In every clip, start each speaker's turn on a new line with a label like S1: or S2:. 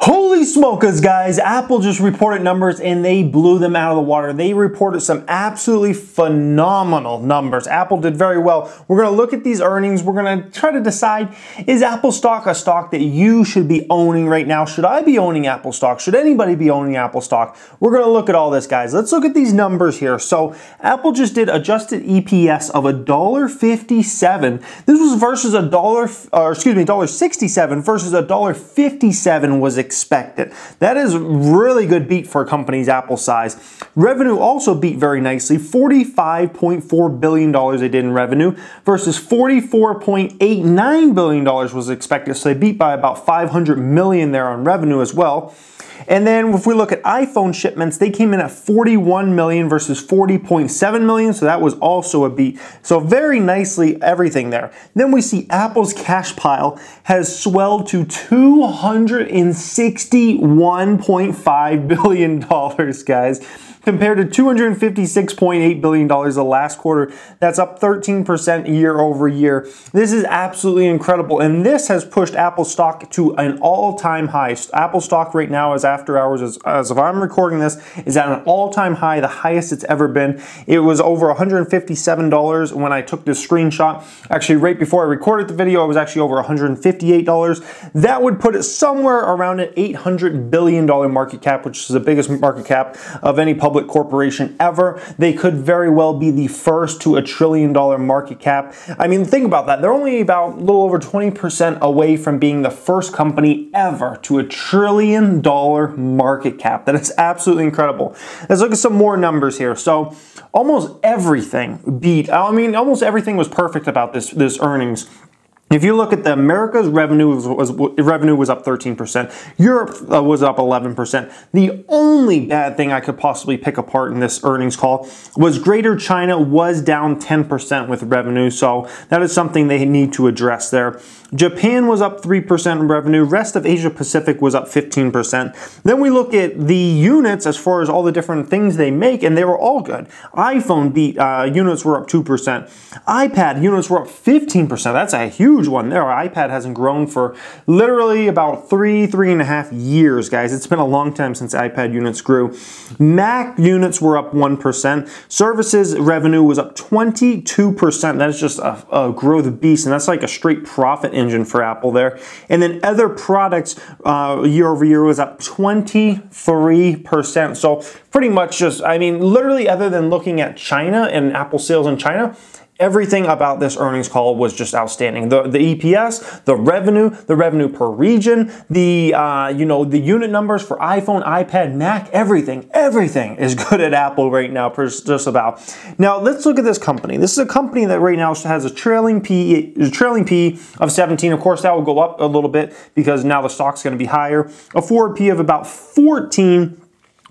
S1: Holy smokers, guys. Apple just reported numbers and they blew them out of the water. They reported some absolutely phenomenal numbers. Apple did very well. We're going to look at these earnings. We're going to try to decide, is Apple stock a stock that you should be owning right now? Should I be owning Apple stock? Should anybody be owning Apple stock? We're going to look at all this, guys. Let's look at these numbers here. So Apple just did adjusted EPS of $1.57. This was versus $1.67 versus $1.57 was expected. That is really good beat for a company's Apple size. Revenue also beat very nicely. $45.4 billion they did in revenue versus $44.89 billion was expected. So they beat by about $500 million there on revenue as well. And then if we look at iPhone shipments, they came in at 41 million versus 40.7 million. So that was also a beat. So very nicely everything there. Then we see Apple's cash pile has swelled to $261.5 billion, guys, compared to $256.8 billion the last quarter. That's up 13% year over year. This is absolutely incredible. And this has pushed Apple stock to an all-time high. Apple stock right now is after hours, as if I'm recording this, is at an all-time high, the highest it's ever been. It was over $157 when I took this screenshot. Actually, right before I recorded the video, it was actually over $158. That would put it somewhere around an $800 billion market cap, which is the biggest market cap of any public corporation ever. They could very well be the first to $1 trillion market cap. I mean, think about that. They're only about a little over 20% away from being the first company ever to $1 trillion market cap. That is absolutely incredible. Let's look at some more numbers here. So almost everything beat. I mean, almost everything was perfect about this earnings. If you look at the America's revenue was up 13%. Europe was up 11%. The only bad thing I could possibly pick apart in this earnings call was Greater China was down 10% with revenue. So that is something they need to address there. Japan was up 3% in revenue. Rest of Asia Pacific was up 15%. Then we look at the units as far as all the different things they make, and they were all good. iPhone beat, units were up 2%. iPad units were up 15%. That's a huge one there. Our iPad hasn't grown for literally about three and a half years, guys. It's been a long time since iPad units grew. Mac units were up 1%. Services revenue was up 22%. That is just a growth beast, and that's like a straight profit engine for Apple there. And then other products year over year was up 23%. So pretty much just, I mean, literally other than looking at China and Apple sales in China, everything about this earnings call was just outstanding. The EPS, the revenue per region, the the unit numbers for iPhone, iPad, Mac, everything is good at Apple right now, just about. Now let's look at this company. This is a company that right now has a trailing P of 17. Of course, that will go up a little bit because now the stock's going to be higher. A forward P of about 14.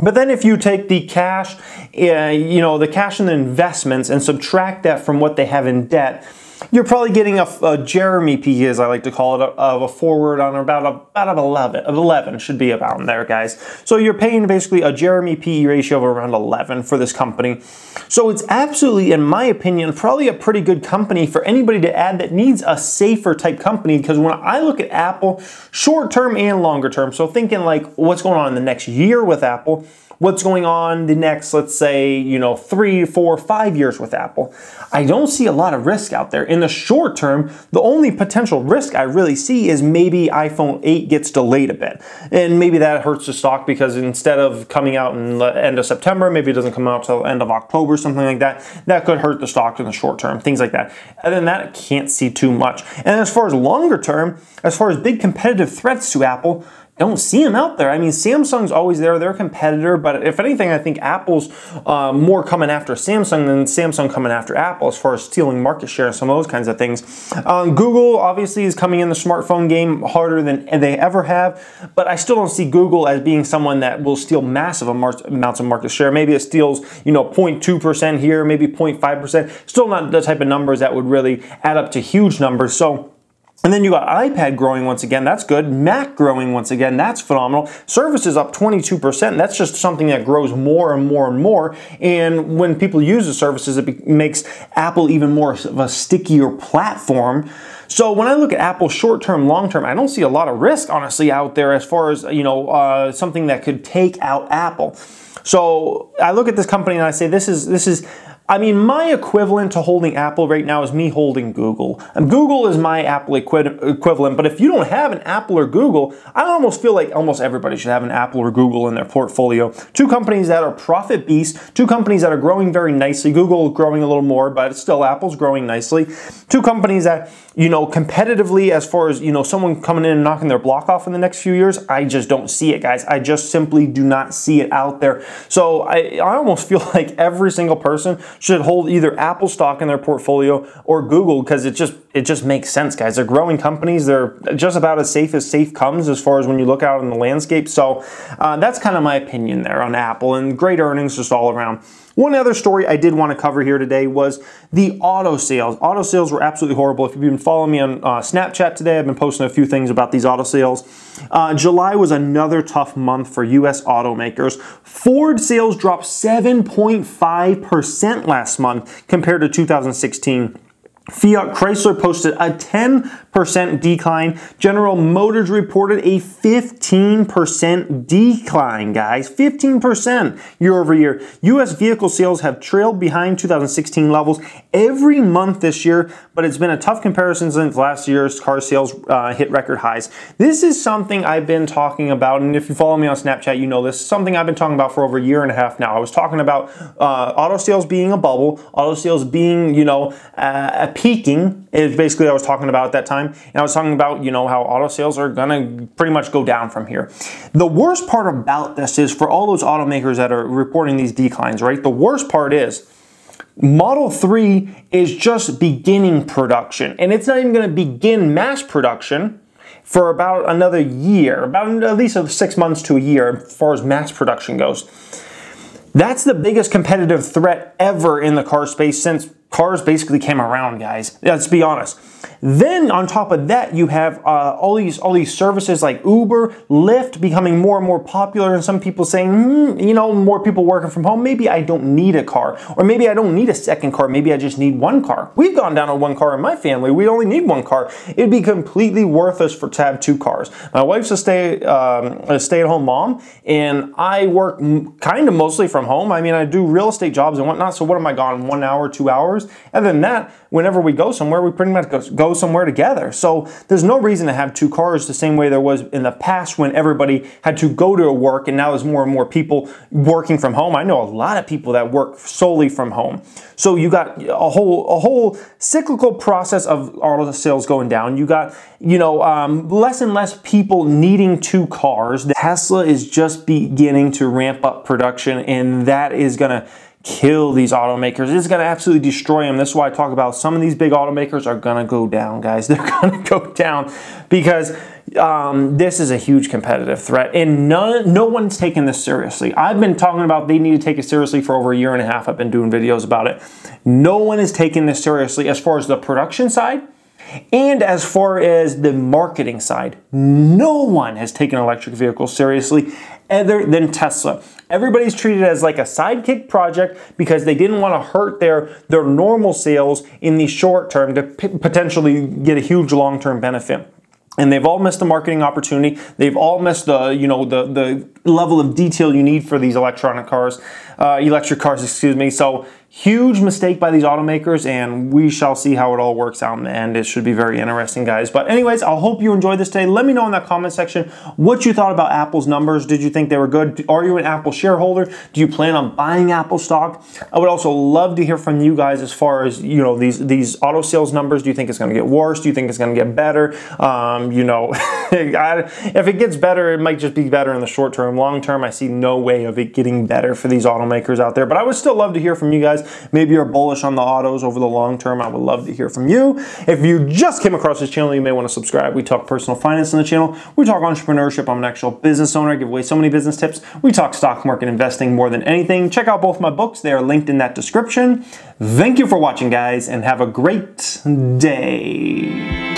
S1: But then if you take the cash, the cash and the investments and subtract that from what they have in debt, you're probably getting a Jeremy P, as I like to call it, of a forward on about 11 should be about in there, guys. So you're paying basically a Jeremy P ratio of around 11 for this company. So it's absolutely, in my opinion, probably a pretty good company for anybody to add that needs a safer type company, because when I look at Apple, short term and longer term, so thinking like what's going on in the next year with Apple, what's going on the next, let's say, 3, 4, 5 years with Apple, I don't see a lot of risk out there. In the short term, the only potential risk I really see is maybe iPhone 8 gets delayed a bit. And maybe that hurts the stock because instead of coming out in the end of September, maybe it doesn't come out till the end of October, something like that. That could hurt the stock in the short term, things like that. Other than that, I can't see too much. And as far as longer term, as far as big competitive threats to Apple, don't see them out there. I mean, Samsung's always there. They're a competitor, but if anything, I think Apple's more coming after Samsung than Samsung coming after Apple as far as stealing market share and some of those kinds of things. Google obviously is coming in the smartphone game harder than they ever have, but I still don't see Google as being someone that will steal massive amounts of market share. Maybe it steals, 0.2% here, maybe 0.5%. Still not the type of numbers that would really add up to huge numbers. So And then you got iPad growing once again, that's good. Mac growing once again, that's phenomenal. Services up 22%, that's just something that grows more and more and more. And when people use the services, it makes Apple even more of a stickier platform. So when I look at Apple short-term, long-term, I don't see a lot of risk, honestly, out there as far as, something that could take out Apple. So I look at this company and I say, this is I mean, my equivalent to holding Apple right now is me holding Google. And Google is my Apple equivalent, but if you don't have an Apple or Google, I almost feel like almost everybody should have an Apple or Google in their portfolio. Two companies that are profit beasts, two companies that are growing very nicely. Google growing a little more, but still Apple's growing nicely. Two companies that, competitively, as far as, someone coming in and knocking their block off in the next few years, I just don't see it, guys. I just simply do not see it out there. So I almost feel like every single person should hold either Apple stock in their portfolio or Google, because it just makes sense, guys. They're growing companies. They're just about as safe comes as far as when you look out in the landscape. So that's kind of my opinion there on Apple, and great earnings just all around. One other story I did want to cover here today was the auto sales. Auto sales were absolutely horrible. If you've been following me on Snapchat today, I've been posting a few things about these auto sales. July was another tough month for U.S. automakers. Ford sales dropped 7.5% last month compared to 2016. Fiat Chrysler posted a 10% decline. General Motors reported a 15% decline, guys. 15% year over year. U.S. vehicle sales have trailed behind 2016 levels every month this year, but it's been a tough comparison since last year's car sales hit record highs. This is something I've been talking about, and if you follow me on Snapchat, you know this is something I've been talking about for over a year and a half now. I was talking about auto sales being a bubble, auto sales being, peaking is basically what I was talking about at that time. And I was talking about, how auto sales are gonna pretty much go down from here. The worst part about this is for all those automakers that are reporting these declines, right? The worst part is Model 3 is just beginning production, and it's not even gonna begin mass production for about another year, about at least 6 months to a year as far as mass production goes. That's the biggest competitive threat ever in the car space since cars basically came around, guys. Let's be honest. Then on top of that, you have all these services like Uber, Lyft becoming more and more popular, and some people saying, more people working from home. Maybe I don't need a car, or maybe I don't need a second car. Maybe I just need one car. We've gone down to one car in my family. We only need one car. It'd be completely worthless to have two cars. My wife's a stay-at-home mom, and I work kind of mostly from home. I mean, I do real estate jobs and whatnot. So what am I gone? 1 hour, 2 hours? Other than that, whenever we go somewhere, we pretty much go somewhere together. So there's no reason to have two cars the same way there was in the past when everybody had to go to work, and now there's more and more people working from home. I know a lot of people that work solely from home. So you got a whole cyclical process of auto sales going down. You got, less and less people needing two cars. Tesla is just beginning to ramp up production, and that is going to kill these automakers. It's going to absolutely destroy them. That's why I talk about some of these big automakers are going to go down, guys. They're going to go down because this is a huge competitive threat, and no one's taking this seriously. I've been talking about they need to take it seriously for over a year and a half. I've been doing videos about it. No one is taking this seriously as far as the production side and as far as the marketing side. No one has taken electric vehicles seriously other than Tesla. Everybody's treated it as like a sidekick project because they didn't want to hurt their normal sales in the short term to potentially get a huge long-term benefit. And they've all missed the marketing opportunity. They've all missed the level of detail you need for these electric cars, excuse me. So huge mistake by these automakers, and we shall see how it all works out in the end. It should be very interesting, guys. But anyways, I hope you enjoyed this today. Let me know in that comment section what you thought about Apple's numbers. Did you think they were good? Are you an Apple shareholder? Do you plan on buying Apple stock? I would also love to hear from you guys as far as, these auto sales numbers. Do you think it's going to get worse? Do you think it's going to get better? If it gets better, it might just be better in the short term. Long term, I see no way of it getting better for these automakers out there. But I would still love to hear from you guys. Maybe you're bullish on the autos over the long term. I would love to hear from you. If you just came across this channel, you may want to subscribe. We talk personal finance on the channel. We talk entrepreneurship. I'm an actual business owner. I give away so many business tips. We talk stock market investing more than anything. Check out both my books. They are linked in that description. Thank you for watching, guys, and have a great day.